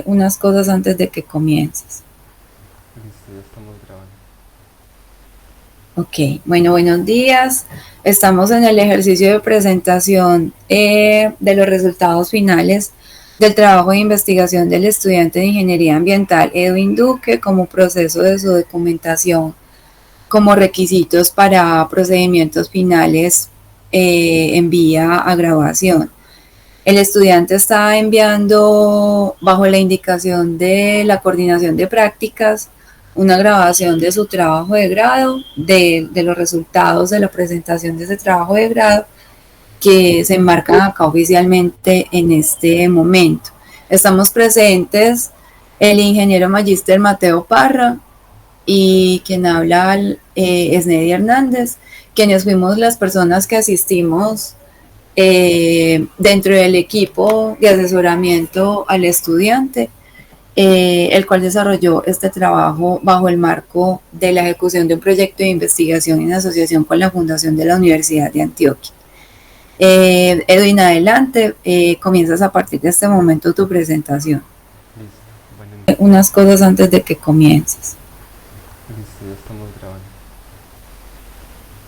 Unas cosas antes de que comiences. Listo, ya estamos grabando. Ok, bueno, buenos días. Estamos en el ejercicio de presentación de los resultados finales del trabajo de investigación del estudiante de Ingeniería Ambiental Edwin Duque como proceso de su documentación, como requisitos para procedimientos finales en vía a grabación. El estudiante está enviando, bajo la indicación de la coordinación de prácticas, una grabación de su trabajo de grado, de los resultados de la presentación de ese trabajo de grado, que se enmarcan acá oficialmente en este momento. Estamos presentes el ingeniero magíster Mateo Parra y quien habla es Nedy Hernández, quienes fuimos las personas que asistimos dentro del equipo de asesoramiento al estudiante, el cual desarrolló este trabajo bajo el marco de la ejecución de un proyecto de investigación en asociación con la Fundación de la Universidad de Antioquia. Edwin, adelante, comienzas a partir de este momento tu presentación. Listo. Bueno, Unas cosas antes de que comiences. listo, ya estamos grabando.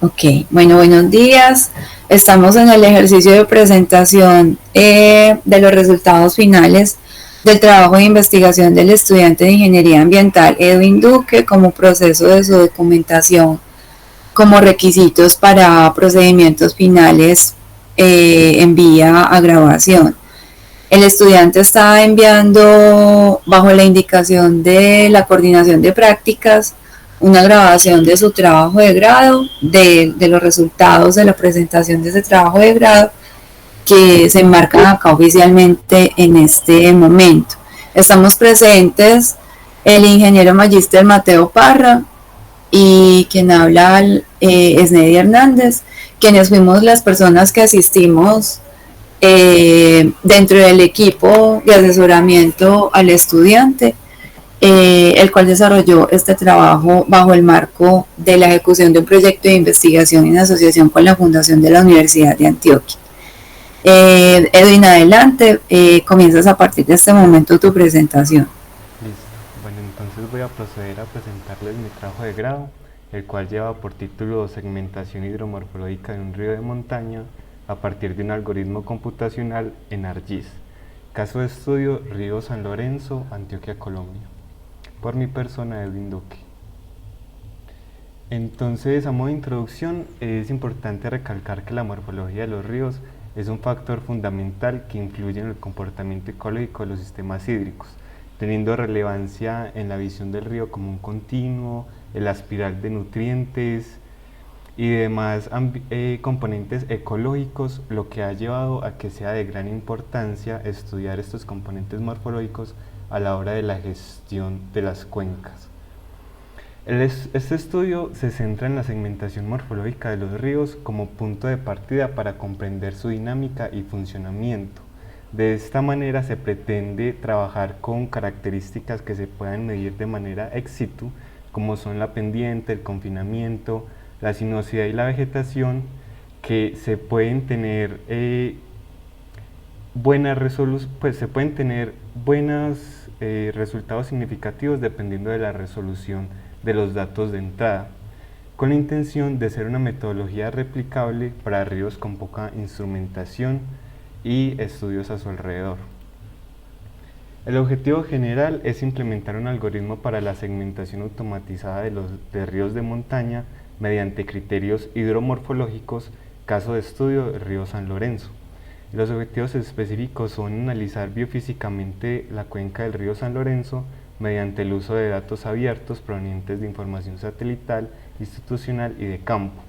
Ok, bueno, buenos días. Estamos en el ejercicio de presentación de los resultados finales del trabajo de investigación del estudiante de Ingeniería Ambiental Edwin Duque como proceso de su documentación, como requisitos para procedimientos finales en vía a grabación. El estudiante está enviando, bajo la indicación de la coordinación de prácticas, una grabación de su trabajo de grado, de los resultados de la presentación de ese trabajo de grado, que se enmarcan acá oficialmente en este momento. Estamos presentes el ingeniero magíster Mateo Parra y quien habla es Nedy Hernández, quienes fuimos las personas que asistimos dentro del equipo de asesoramiento al estudiante, el cual desarrolló este trabajo bajo el marco de la ejecución de un proyecto de investigación en asociación con la Fundación de la Universidad de Antioquia. Edwin, adelante, comienzas a partir de este momento tu presentación. Listo. Bueno, entonces voy a proceder a presentarles mi trabajo de grado, el cual lleva por título Segmentación hidromorfológica de un río de montaña a partir de un algoritmo computacional en ArcGIS. Caso de estudio, Río San Lorenzo, Antioquia, Colombia. Por mi persona, Edwin Duque. Entonces, a modo de introducción, es importante recalcar que la morfología de los ríos es un factor fundamental que influye en el comportamiento ecológico de los sistemas hídricos, teniendo relevancia en la visión del río como un continuo, en la espiral de nutrientes y demás componentes ecológicos, lo que ha llevado a que sea de gran importancia estudiar estos componentes morfológicos a la hora de la gestión de las cuencas. Este estudio se centra en la segmentación morfológica de los ríos como punto de partida para comprender su dinámica y funcionamiento. De esta manera se pretende trabajar con características que se puedan medir de manera ex situ, como son la pendiente, el confinamiento, la sinuosidad y la vegetación, que se pueden tener pues se pueden tener buenos resultados significativos dependiendo de la resolución de los datos de entrada, con la intención de ser una metodología replicable para ríos con poca instrumentación y estudios a su alrededor. El objetivo general es implementar un algoritmo para la segmentación automatizada de ríos de montaña mediante criterios hidromorfológicos, caso de estudio del río San Lorenzo. Los objetivos específicos son analizar biofísicamente la cuenca del río San Lorenzo mediante el uso de datos abiertos provenientes de información satelital, institucional y de campo.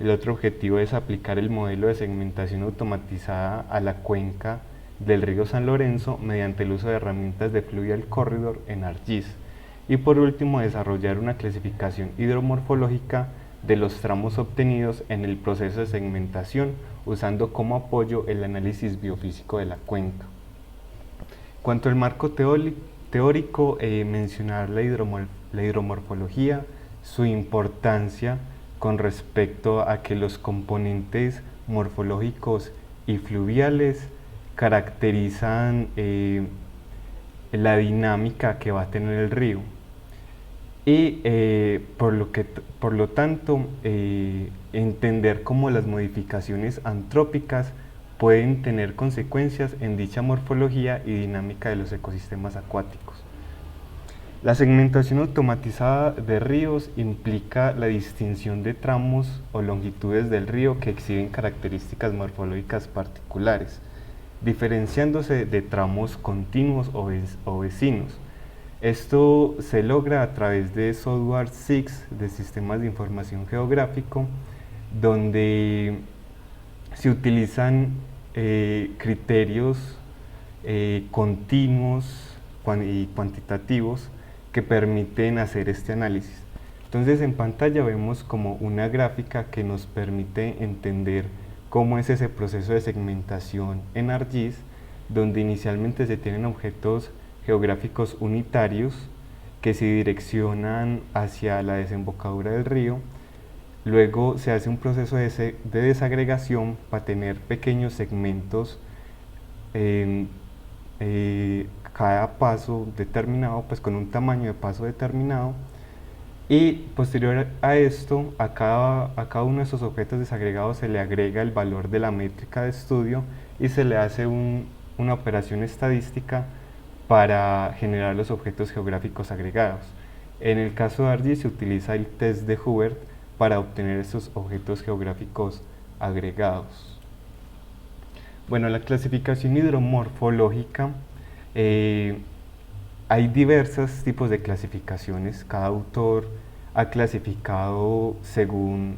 El otro objetivo es aplicar el modelo de segmentación automatizada a la cuenca del río San Lorenzo mediante el uso de herramientas de Fluvial Corridor en ArcGIS. Y por último, desarrollar una clasificación hidromorfológica de los tramos obtenidos en el proceso de segmentación usando como apoyo el análisis biofísico de la cuenca. Cuanto al marco teórico, mencionar la hidromorfología, su importancia con respecto a que los componentes morfológicos y fluviales caracterizan la dinámica que va a tener el río. Y por lo tanto, entender cómo las modificaciones antrópicas pueden tener consecuencias en dicha morfología y dinámica de los ecosistemas acuáticos. La segmentación automatizada de ríos implica la distinción de tramos o longitudes del río que exhiben características morfológicas particulares, diferenciándose de tramos continuos o vecinos. Esto se logra a través de software SIG, de sistemas de información geográfico, donde se utilizan criterios continuos y cuantitativos que permiten hacer este análisis. Entonces en pantalla vemos como una gráfica que nos permite entender cómo es ese proceso de segmentación en ArcGIS, donde inicialmente se tienen objetos geográficos unitarios que se direccionan hacia la desembocadura del río. Luego se hace un proceso de desagregación para tener pequeños segmentos cada paso determinado, pues con un tamaño de paso determinado, y posterior a esto, a cada uno de esos objetos desagregados se le agrega el valor de la métrica de estudio y se le hace una operación estadística para generar los objetos geográficos agregados. En el caso de ArcGIS se utiliza el test de Hubert para obtener esos objetos geográficos agregados. Bueno, la clasificación hidromorfológica, hay diversos tipos de clasificaciones. Cada autor ha clasificado según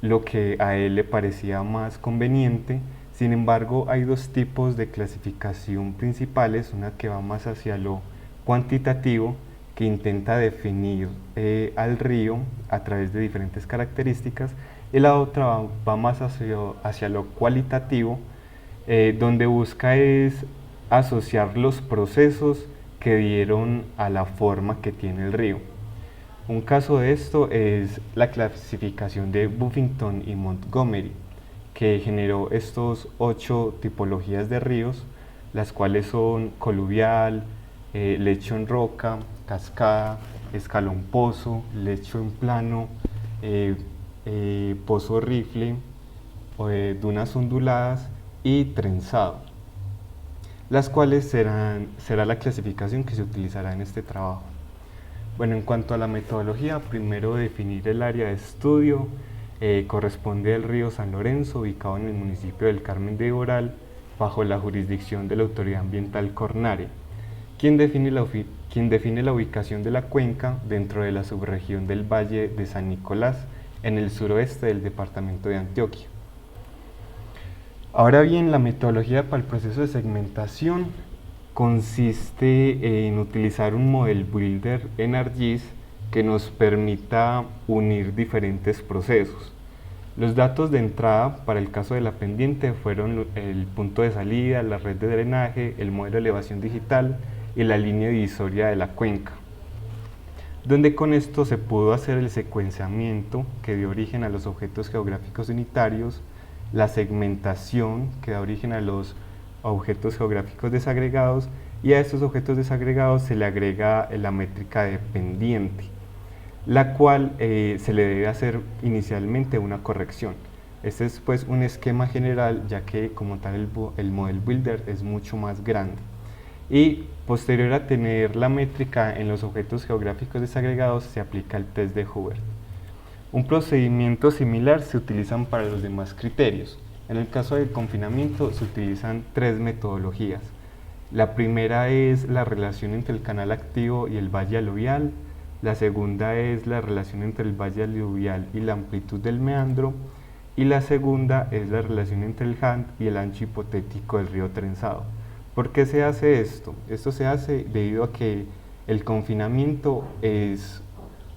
lo que a él le parecía más conveniente. Sin embargo, hay dos tipos de clasificación principales, una que va más hacia lo cuantitativo, que intenta definir al río a través de diferentes características, y la otra va más hacia lo cualitativo, donde busca es asociar los procesos que dieron a la forma que tiene el río. Un caso de esto es la clasificación de Buffington y Montgomery, que generó estos 8 tipologías de ríos, las cuales son coluvial, lecho en roca, cascada, escalón pozo, lecho en plano, pozo rifle, dunas onduladas y trenzado, las cuales será la clasificación que se utilizará en este trabajo. Bueno, en cuanto a la metodología, primero definir el área de estudio. Corresponde al río San Lorenzo, ubicado en el municipio del Carmen de Boral, bajo la jurisdicción de la Autoridad Ambiental Cornare, quien define la ubicación de la cuenca dentro de la subregión del Valle de San Nicolás, en el suroeste del departamento de Antioquia. Ahora bien, la metodología para el proceso de segmentación consiste en utilizar un model builder en ArcGIS que nos permita unir diferentes procesos. Los datos de entrada para el caso de la pendiente fueron el punto de salida, la red de drenaje, el modelo de elevación digital y la línea divisoria de la cuenca, donde con esto se pudo hacer el secuenciamiento que dio origen a los objetos geográficos unitarios, la segmentación que da origen a los objetos geográficos desagregados, y a estos objetos desagregados se le agrega la métrica de pendiente, la cual se le debe hacer inicialmente una corrección. Este es pues un esquema general, ya que como tal el model builder es mucho más grande. Y posterior a tener la métrica en los objetos geográficos desagregados, se aplica el test de Hubert. Un procedimiento similar se utilizan para los demás criterios. En el caso del confinamiento se utilizan 3 metodologías. La primera es la relación entre el canal activo y el valle aluvial. La segunda es la relación entre el valle aluvial y la amplitud del meandro. Y la segunda es la relación entre el HAND y el ancho hipotético del río trenzado. ¿Por qué se hace esto? Esto se hace debido a que el confinamiento es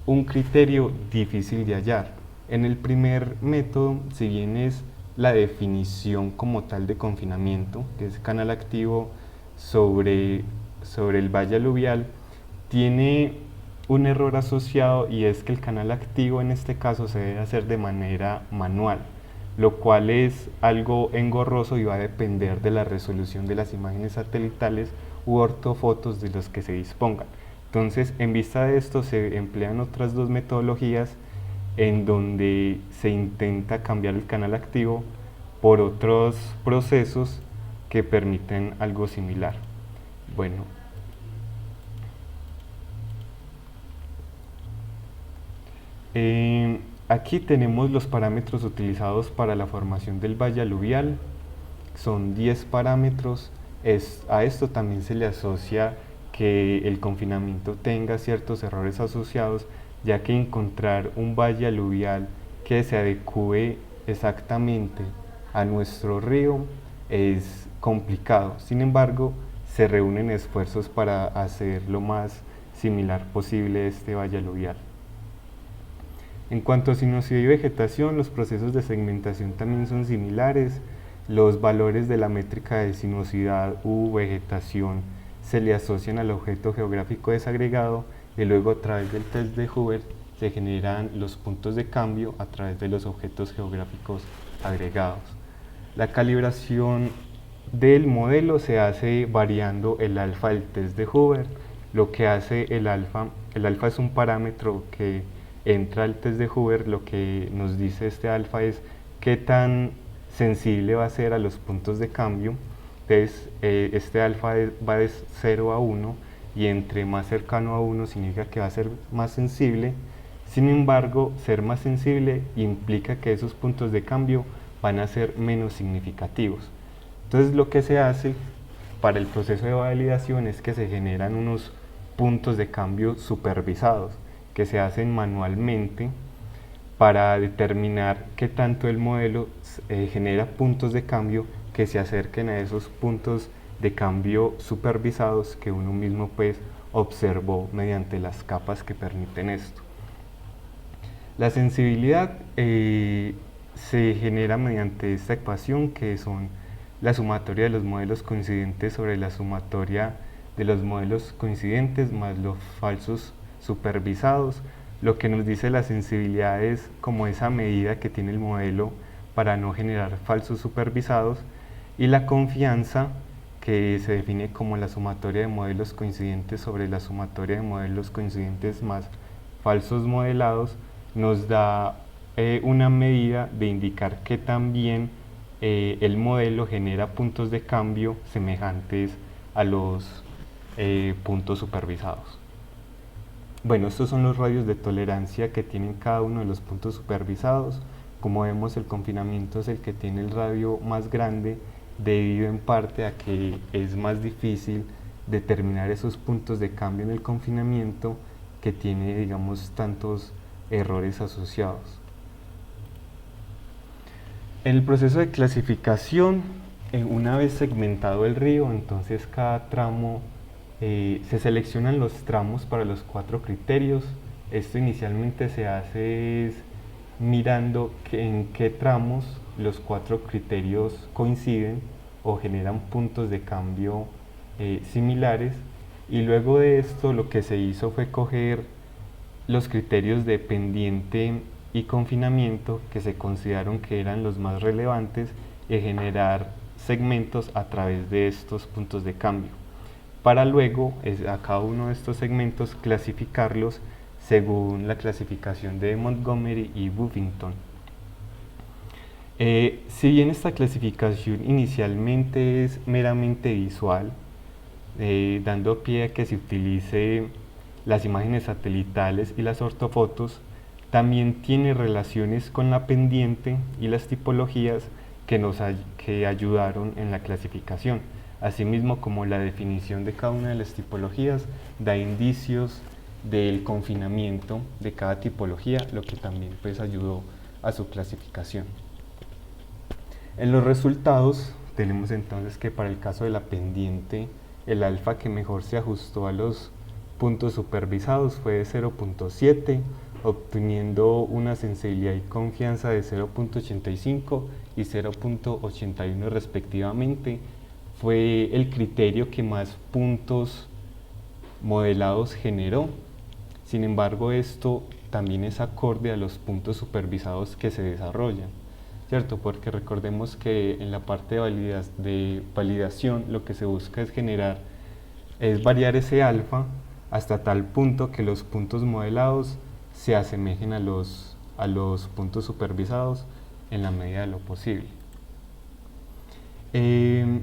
un criterio difícil de hallar. En el primer método, si bien es la definición como tal de confinamiento, que es canal activo sobre el valle aluvial, tiene un error asociado, y es que el canal activo en este caso se debe hacer de manera manual, lo cual es algo engorroso y va a depender de la resolución de las imágenes satelitales u ortofotos de los que se dispongan. Entonces, en vista de esto, se emplean otras dos metodologías en donde se intenta cambiar el canal activo por otros procesos que permiten algo similar. Bueno, aquí tenemos los parámetros utilizados para la formación del valle aluvial. Son 10 parámetros. A esto también se le asocia que el confinamiento tenga ciertos errores asociados, ya que encontrar un valle aluvial que se adecue exactamente a nuestro río es complicado. Sin embargo, se reúnen esfuerzos para hacer lo más similar posible este valle aluvial. En cuanto a sinuosidad y vegetación, los procesos de segmentación también son similares. Los valores de la métrica de sinuosidad u vegetación se le asocian al objeto geográfico desagregado y luego a través del test de Hoover se generan los puntos de cambio a través de los objetos geográficos agregados. La calibración del modelo se hace variando el alfa del test de Hoover. Lo que hace el alfa es un parámetro que entra al test de Hoover. Lo que nos dice este alfa es qué tan sensible va a ser a los puntos de cambio. Entonces, este alfa va de 0 a 1 y entre más cercano a 1 significa que va a ser más sensible. Sin embargo, ser más sensible implica que esos puntos de cambio van a ser menos significativos. Entonces, lo que se hace para el proceso de validación es que se generan unos puntos de cambio supervisados que se hacen manualmente para determinar qué tanto el modelo genera puntos de cambio que se acerquen a esos puntos de cambio supervisados que uno mismo pues observó mediante las capas que permiten esto. La sensibilidad se genera mediante esta ecuación, que son la sumatoria de los modelos coincidentes sobre la sumatoria de los modelos coincidentes más los falsos supervisados. Lo que nos dice la sensibilidad es como esa medida que tiene el modelo para no generar falsos supervisados, y la confianza, que se define como la sumatoria de modelos coincidentes sobre la sumatoria de modelos coincidentes más falsos modelados, nos da una medida de indicar que también el modelo genera puntos de cambio semejantes a los puntos supervisados. Bueno, estos son los radios de tolerancia que tienen cada uno de los puntos supervisados. Como vemos, el confinamiento es el que tiene el radio más grande, debido en parte a que es más difícil determinar esos puntos de cambio en el confinamiento, que tiene, digamos, tantos errores asociados. En el proceso de clasificación, una vez segmentado el río, entonces cada tramo se seleccionan los tramos para los 4 criterios. Esto inicialmente se hace es mirando en qué tramos los 4 criterios coinciden o generan puntos de cambio similares, y luego de esto lo que se hizo fue coger los criterios de pendiente y confinamiento que se consideraron que eran los más relevantes y generar segmentos a través de estos puntos de cambio, para luego a cada uno de estos segmentos clasificarlos según la clasificación de Montgomery y Buffington. Si bien esta clasificación inicialmente es meramente visual, dando pie a que se utilice las imágenes satelitales y las ortofotos, también tiene relaciones con la pendiente y las tipologías que ayudaron en la clasificación. Asimismo, como la definición de cada una de las tipologías da indicios del confinamiento de cada tipología, lo que también pues ayudó a su clasificación. En los resultados tenemos entonces que para el caso de la pendiente, el alfa que mejor se ajustó a los puntos supervisados fue de 0.7, obteniendo una sensibilidad y confianza de 0.85 y 0.81 respectivamente. Fue el criterio que más puntos modelados generó. Sin embargo, esto también es acorde a los puntos supervisados que se desarrollan, ¿cierto? Porque recordemos que en la parte de validación lo que se busca es generar es variar ese alfa hasta tal punto que los puntos modelados se asemejen a los puntos supervisados en la medida de lo posible. En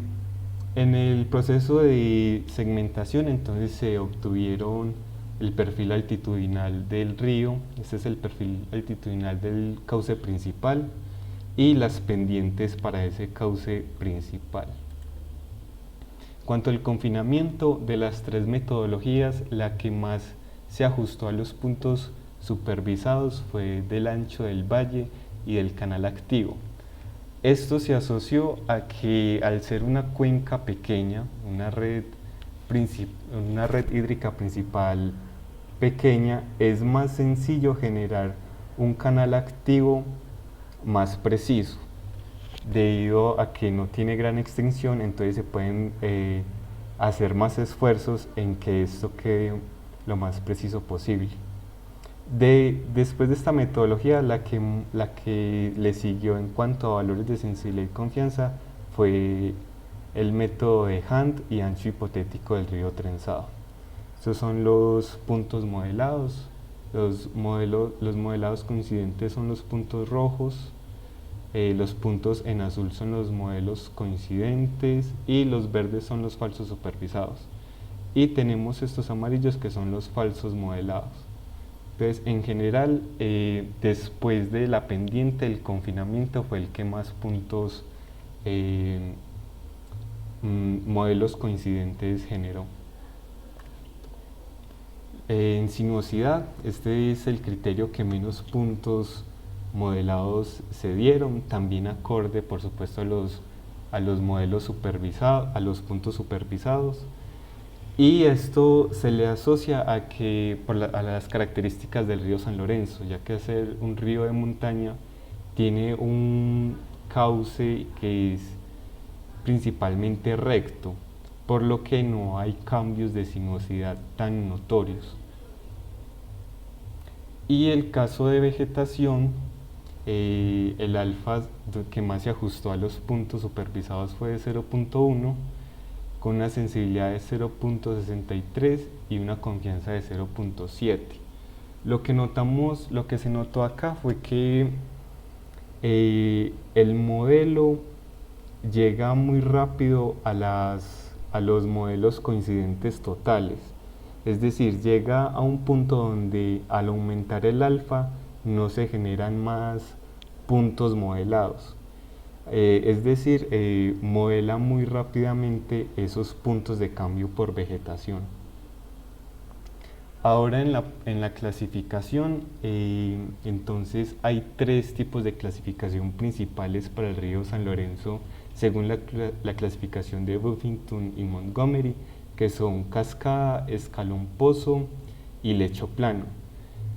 el proceso de segmentación entonces se obtuvieron el perfil altitudinal del río, este es el perfil altitudinal del cauce principal y las pendientes para ese cauce principal. Cuanto al confinamiento, de las tres metodologías, la que más se ajustó a los puntos supervisados fue del ancho del valle y del canal activo. Esto se asoció a que al ser una cuenca pequeña, una red hídrica principal pequeña, es más sencillo generar un canal activo más preciso. Debido a que no tiene gran extensión, entonces se pueden hacer más esfuerzos en que esto quede lo más preciso posible. Después de esta metodología, la que le siguió en cuanto a valores de sensibilidad y confianza fue el método de Hunt y ancho hipotético del río trenzado. Estos son los puntos modelados. Los modelados coincidentes son los puntos rojos, los puntos en azul son los modelos coincidentes y los verdes son los falsos supervisados. Y tenemos estos amarillos que son los falsos modelados. Entonces, en general, después de la pendiente, el confinamiento fue el que más puntos modelos coincidentes generó. En sinuosidad, este es el criterio que menos puntos modelados se dieron, también acorde, por supuesto, a los modelos supervisados, a los puntos supervisados. Y esto se le asocia a las características del río San Lorenzo, ya que al ser un río de montaña tiene un cauce que es principalmente recto, por lo que no hay cambios de sinuosidad tan notorios. Y el caso de vegetación, el alfa que más se ajustó a los puntos supervisados fue de 0.1, con una sensibilidad de 0.63 y una confianza de 0.7. Lo que se notó acá fue que el modelo llega muy rápido a los modelos coincidentes totales. Es decir, llega a un punto donde al aumentar el alfa no se generan más puntos modelados. Es decir, modela muy rápidamente esos puntos de cambio por vegetación. Ahora en la clasificación, entonces hay tres tipos de clasificación principales para el río San Lorenzo según la clasificación de Buffington y Montgomery, que son cascada, escalón pozo y lecho plano.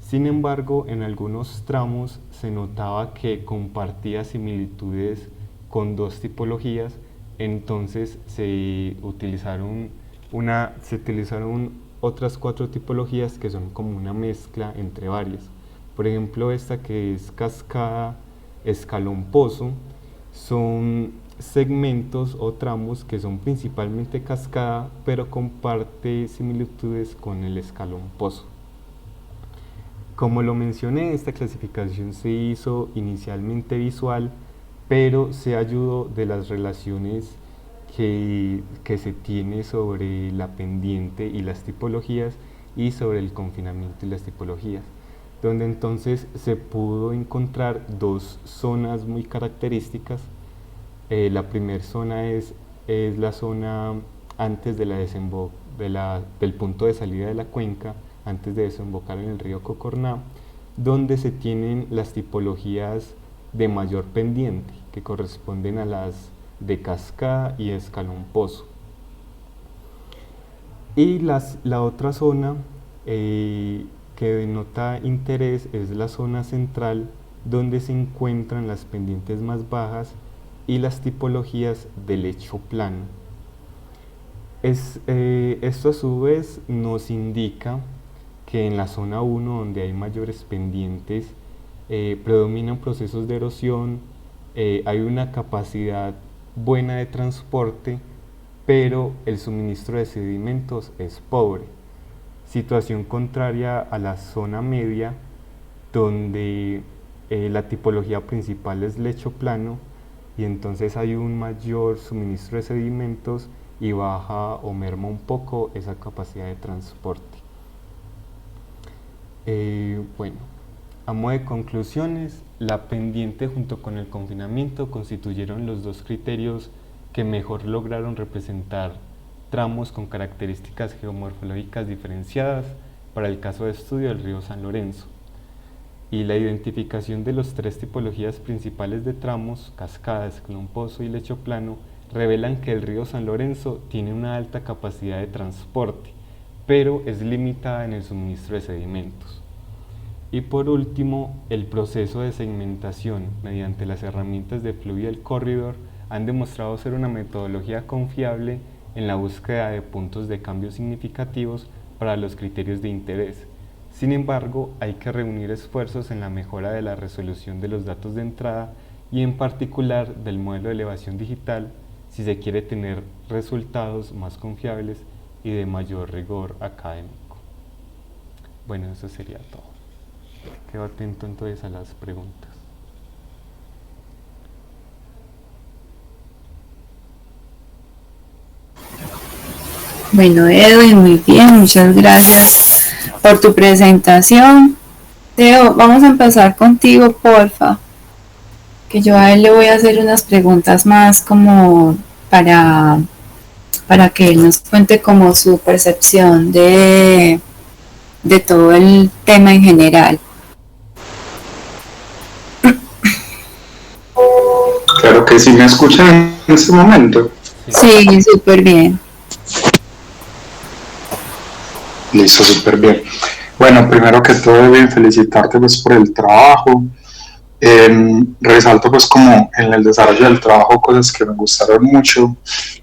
Sin embargo, en algunos tramos se notaba que compartía similitudes con dos tipologías, entonces se utilizaron otras cuatro tipologías que son como una mezcla entre varias. Por ejemplo, esta que es cascada, escalón pozo, son segmentos o tramos que son principalmente cascada, pero comparte similitudes con el escalón pozo. Como lo mencioné, esta clasificación se hizo inicialmente visual, pero se ayudó de las relaciones que se tiene sobre la pendiente y las tipologías y sobre el confinamiento y las tipologías, donde entonces se pudo encontrar dos zonas muy características. La primera zona es la zona antes de del punto de salida de la cuenca, antes de desembocar en el río Cocorná, donde se tienen las tipologías de mayor pendiente, que corresponden a las de cascada y escalón pozo. Y la otra zona que denota interés es la zona central, donde se encuentran las pendientes más bajas y las tipologías de lecho plano. Esto a su vez nos indica que en la zona 1, donde hay mayores pendientes, predominan procesos de erosión, hay una capacidad buena de transporte pero el suministro de sedimentos es pobre. Situación contraria a la zona media, donde la tipología principal es lecho plano y entonces hay un mayor suministro de sedimentos y baja o merma un poco esa capacidad de transporte. Bueno, a modo de conclusiones, la pendiente junto con el confinamiento constituyeron los dos criterios que mejor lograron representar tramos con características geomorfológicas diferenciadas para el caso de estudio del río San Lorenzo. Y la identificación de las tres tipologías principales de tramos, cascada, escalón pozo y lecho plano, revelan que el río San Lorenzo tiene una alta capacidad de transporte, pero es limitada en el suministro de sedimentos. Y por último, el proceso de segmentación mediante las herramientas de Fluvial Corridor han demostrado ser una metodología confiable en la búsqueda de puntos de cambio significativos para los criterios de interés. Sin embargo, hay que reunir esfuerzos en la mejora de la resolución de los datos de entrada y en particular del modelo de elevación digital si se quiere tener resultados más confiables y de mayor rigor académico. Bueno, eso sería todo. Quedo atento entonces a las preguntas. Bueno, Edwin, muy bien, muchas gracias por tu presentación. Teo, vamos a empezar contigo, porfa, que yo a él le voy a hacer unas preguntas más como para que él nos cuente como su percepción de todo el tema en general. Claro que sí, ¿me escuchan en este momento? Sí, súper bien. Listo, súper bien. Bueno, primero que todo, deben felicitarte pues por el trabajo. Resalto pues como en el desarrollo del trabajo cosas que me gustaron mucho.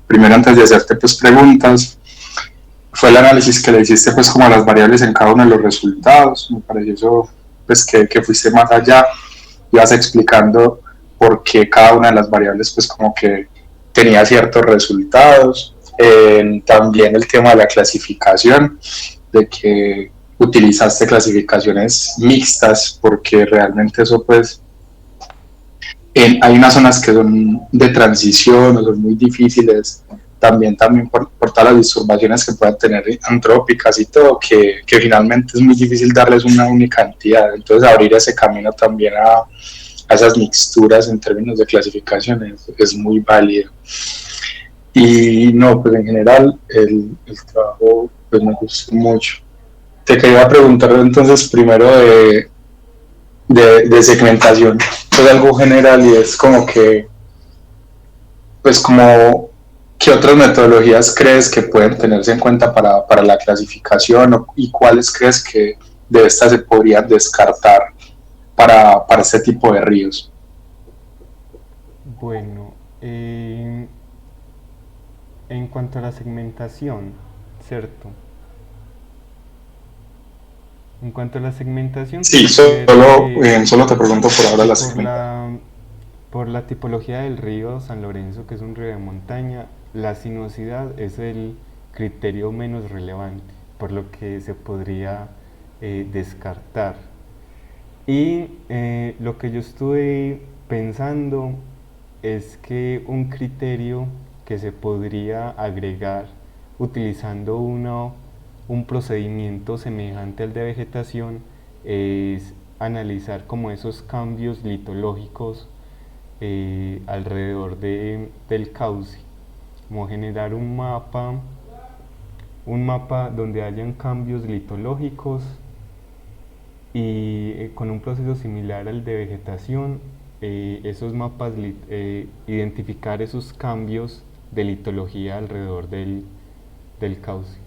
Primero, antes de hacerte pues preguntas, fue el análisis que le hiciste pues como a las variables en cada uno de los resultados. Me pareció eso pues que fuiste más allá, ibas explicando por qué cada una de las variables pues como que tenía ciertos resultados. También el tema de la clasificación, de que utilizaste clasificaciones mixtas, porque realmente eso pues hay unas zonas que son de transición o son muy difíciles, también por todas las disturbaciones que puedan tener antrópicas y todo, que finalmente es muy difícil darles una única entidad. Entonces abrir ese camino también a esas mixturas en términos de clasificación es muy válido. Y no, pues en general el trabajo pues me gustó mucho. Te quería preguntar entonces primero de segmentación, pues algo general, y es como que, pues como, ¿qué otras metodologías crees que pueden tenerse en cuenta para la clasificación y cuáles crees que de estas se podrían descartar para este tipo de ríos? Bueno, en cuanto a la segmentación, ¿cierto? En cuanto a la segmentación, sí, solo te pregunto por ahora la segmentación. Por la tipología del río San Lorenzo, que es un río de montaña, la sinuosidad es el criterio menos relevante, por lo que se podría descartar. Y lo que yo estuve pensando es que un criterio que se podría agregar utilizando un procedimiento semejante al de vegetación es analizar como esos cambios litológicos alrededor del cauce, como generar un mapa donde hayan cambios litológicos y con un proceso similar al de vegetación, esos mapas, identificar esos cambios de litología alrededor del cauce.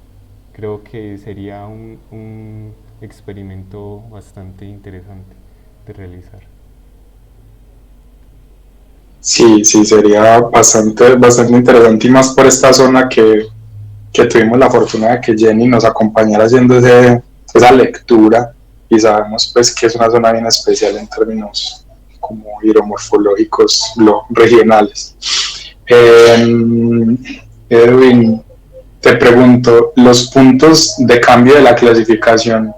Creo que sería un experimento bastante interesante de realizar. Sí, sería bastante interesante, y más por esta zona que tuvimos la fortuna de que Jenny nos acompañara haciendo esa lectura, y sabemos pues que es una zona bien especial en términos como hidromorfológicos regionales. Edwin, te pregunto, los puntos de cambio de la clasificación,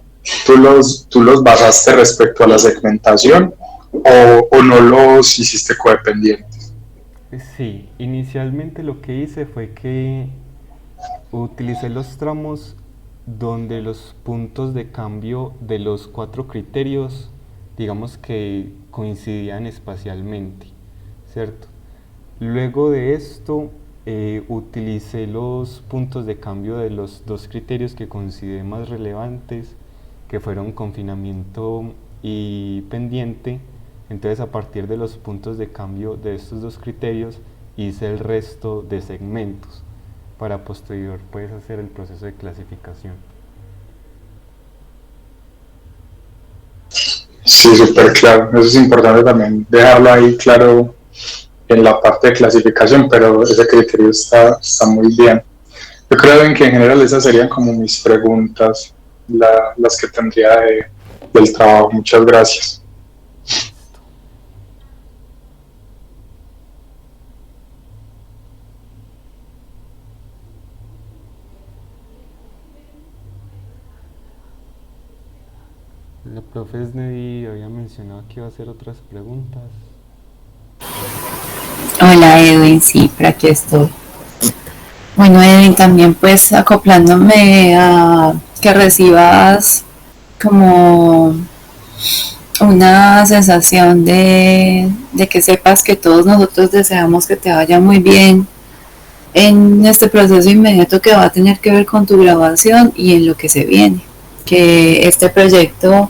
tú los basaste respecto a la segmentación o no los hiciste codependientes? Sí, inicialmente lo que hice fue que utilicé los tramos donde los puntos de cambio de los 4 criterios, digamos que coincidían espacialmente, ¿cierto? Luego de esto, utilicé los puntos de cambio de los 2 criterios que consideré más relevantes, que fueron confinamiento y pendiente. Entonces, a partir de los puntos de cambio de estos 2 criterios, hice el resto de segmentos para posterior puedes hacer el proceso de clasificación. Sí, súper claro. Eso es importante también dejarlo ahí claro en la parte de clasificación, pero ese criterio está muy bien. Yo creo que en general esas serían como mis preguntas, las que tendría del trabajo. Muchas gracias. Listo. La profe Snedy había mencionado que iba a hacer otras preguntas. Hola Edwin, sí, por aquí estoy. Bueno Edwin, también pues acoplándome a que recibas como una sensación de que sepas que todos nosotros deseamos que te vaya muy bien en este proceso inmediato que va a tener que ver con tu graduación y en lo que se viene. Que este proyecto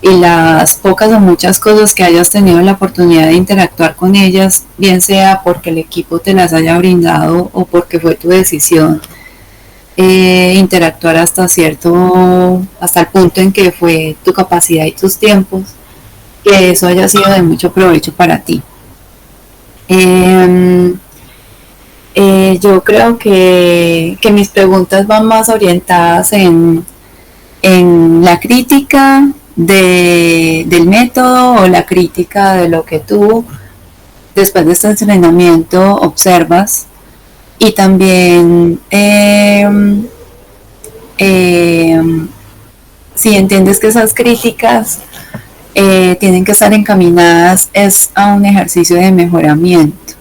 y las pocas o muchas cosas que hayas tenido la oportunidad de interactuar con ellas, bien sea porque el equipo te las haya brindado o porque fue tu decisión, interactuar hasta el punto en que fue tu capacidad y tus tiempos, que eso haya sido de mucho provecho para ti. Eh, yo creo que mis preguntas van más orientadas en la crítica del método o la crítica de lo que tú después de este entrenamiento observas y también eh, si entiendes que esas críticas tienen que estar encaminadas es a un ejercicio de mejoramiento.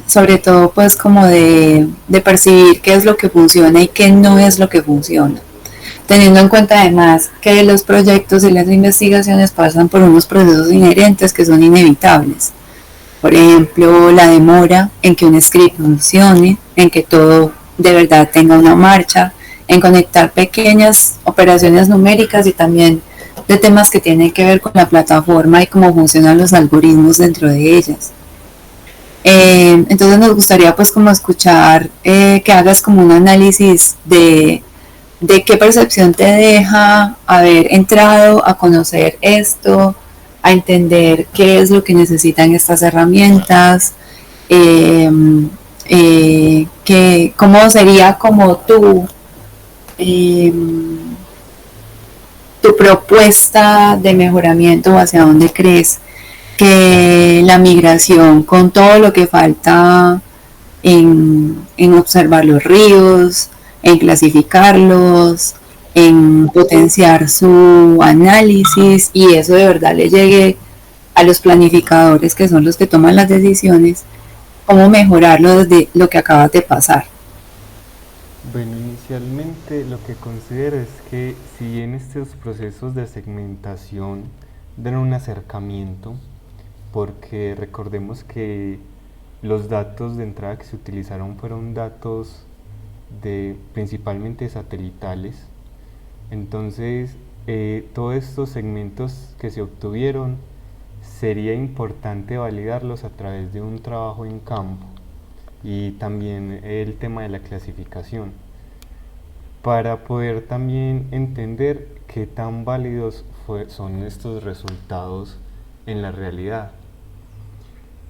Sobre todo pues como de percibir qué es lo que funciona y qué no es lo que funciona, teniendo en cuenta además que los proyectos y las investigaciones pasan por unos procesos inherentes que son inevitables. Por ejemplo, la demora en que un script funcione, en que todo de verdad tenga una marcha, en conectar pequeñas operaciones numéricas y también de temas que tienen que ver con la plataforma y cómo funcionan los algoritmos dentro de ellas. Entonces nos gustaría pues como escuchar que hagas como un análisis de qué percepción te deja haber entrado a conocer esto, a entender qué es lo que necesitan estas herramientas, eh, cómo sería como eh, tu propuesta de mejoramiento, hacia dónde crees que la migración con todo lo que falta en observar los ríos, en clasificarlos, en potenciar su análisis y eso de verdad le llegue a los planificadores que son los que toman las decisiones, cómo mejorarlo desde lo que acabas de pasar. Bueno, inicialmente lo que considero es que si bien estos procesos de segmentación dan un acercamiento, porque recordemos que los datos de entrada que se utilizaron fueron datos principalmente satelitales, entonces todos estos segmentos que se obtuvieron sería importante validarlos a través de un trabajo en campo y también el tema de la clasificación para poder también entender qué tan válidos son estos resultados en la realidad.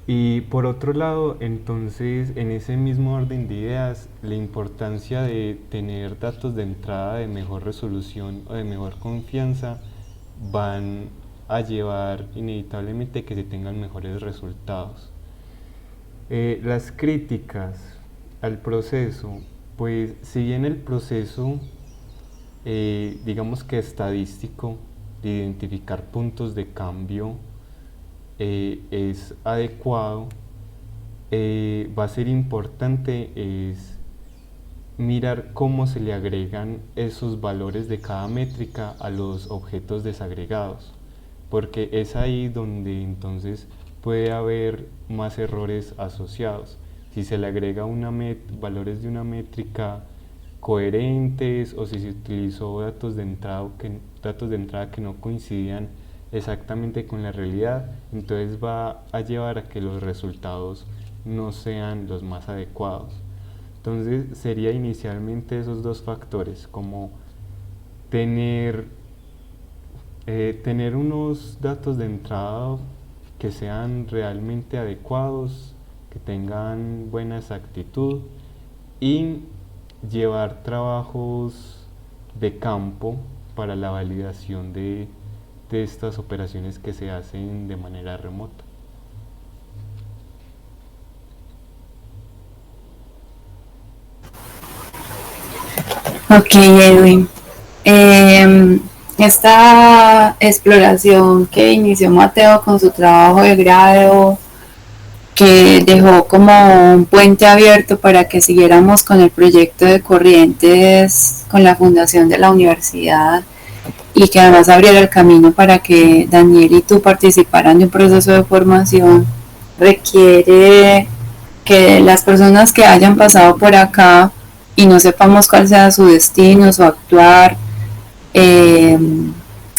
Y por otro lado, entonces, en ese mismo orden de ideas, la importancia de tener datos de entrada de mejor resolución o de mejor confianza van a llevar inevitablemente que se tengan mejores resultados. Las críticas al proceso, pues si bien el proceso, digamos que estadístico, de identificar puntos de cambio es adecuado, va a ser importante es mirar cómo se le agregan esos valores de cada métrica a los objetos desagregados, porque es ahí donde entonces puede haber más errores asociados. Si se le agrega valores de una métrica coherentes, o si se utilizó datos de entrada que no coincidían exactamente con la realidad, entonces va a llevar a que los resultados no sean los más adecuados. Entonces sería inicialmente esos dos factores, como tener unos datos de entrada que sean realmente adecuados, que tengan buena exactitud, y llevar trabajos de campo para la validación de estas operaciones que se hacen de manera remota. Ok, Edwin. Esta exploración que inició Mateo con su trabajo de grado, que dejó como un puente abierto para que siguiéramos con el proyecto de corrientes con la fundación de la universidad, y que además abriera el camino para que Daniel y tú participaran de un proceso de formación, requiere que las personas que hayan pasado por acá y no sepamos cuál sea su destino, su actuar, eh,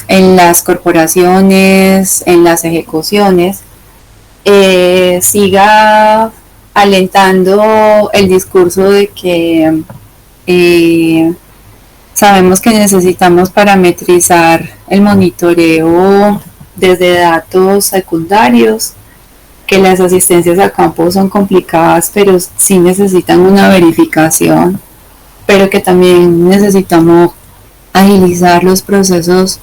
en las corporaciones, en las ejecuciones, siga alentando el discurso de que sabemos que necesitamos parametrizar el monitoreo desde datos secundarios, que las asistencias a campo son complicadas, pero sí necesitan una verificación, pero que también necesitamos agilizar los procesos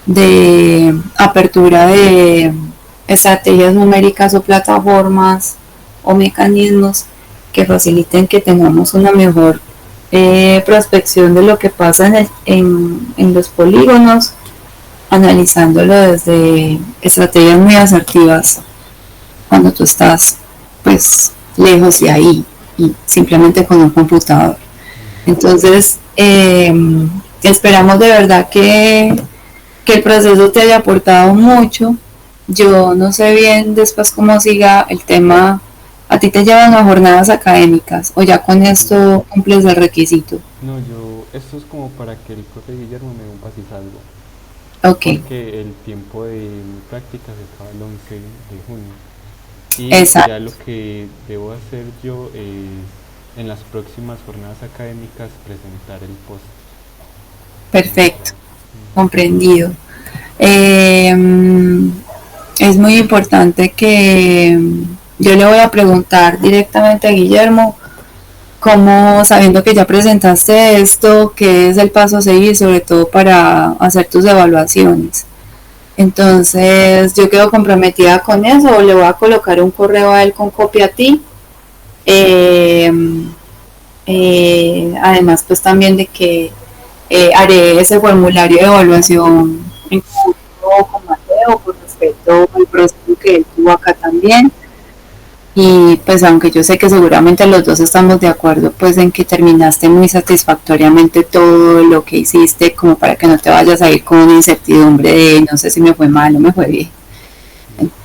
de apertura de estrategias numéricas o plataformas o mecanismos que faciliten que tengamos una mejor prospección de lo que pasa en los polígonos, analizándolo desde estrategias muy asertivas cuando tú estás pues lejos de ahí y simplemente con un computador. Entonces esperamos de verdad que el proceso te haya aportado mucho. Yo no sé bien después cómo siga el tema. ¿A ti te llevan a jornadas académicas o ya con esto cumples el requisito? No, esto es como para que el profe Guillermo me dé un pasis-algo, Ok, porque el tiempo de mi práctica se acaba el 11 de junio. Y ya exacto, lo que debo hacer yo es, en las próximas jornadas académicas, presentar el post. perfecto, comprendido. Eh, es muy importante que yo le voy a preguntar directamente a Guillermo cómo, sabiendo que ya presentaste esto, qué es el paso a seguir, sobre todo para hacer tus evaluaciones. Entonces yo quedo comprometida con eso, o le voy a colocar un correo a él con copia a ti. Eh, Además pues también de que haré ese formulario de evaluación en conjunto con Mateo por respecto al proceso que él tuvo acá también. Y pues aunque yo sé que seguramente los dos estamos de acuerdo pues en que terminaste muy satisfactoriamente todo lo que hiciste, como para que no te vayas a ir con una incertidumbre de no sé si me fue mal o me fue bien.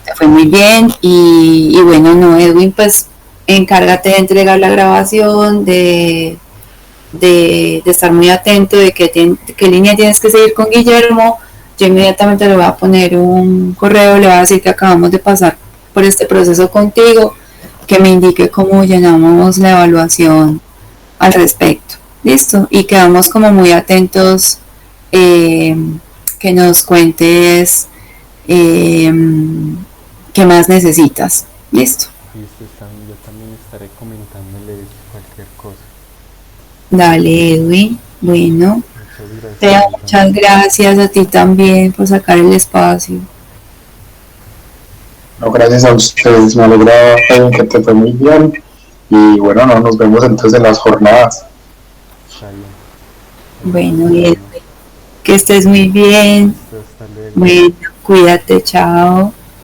Te fue muy bien y bueno, no, Edwin, pues encárgate de entregar la grabación, de estar muy atento de qué línea tienes que seguir con Guillermo. Yo inmediatamente le voy a poner un correo, le voy a decir que acabamos de pasar por este proceso contigo, que me indique cómo llenamos la evaluación al respecto. Listo, y quedamos como muy atentos, eh, que nos cuentes eh, qué más necesitas. Listo. Listo, yo también estaré comentándoles cualquier cosa. Dale, Edwin. Bueno, Muchas gracias, Teo, muchas entonces. gracias a ti también por sacar el espacio. No, gracias a ustedes, me alegra que te fue muy bien y bueno, no, nos vemos entonces en las jornadas. Está bien. Bueno, Nos Edwin, vemos. que estés muy bien. Listo, hasta luego. Bueno, cuídate, chao.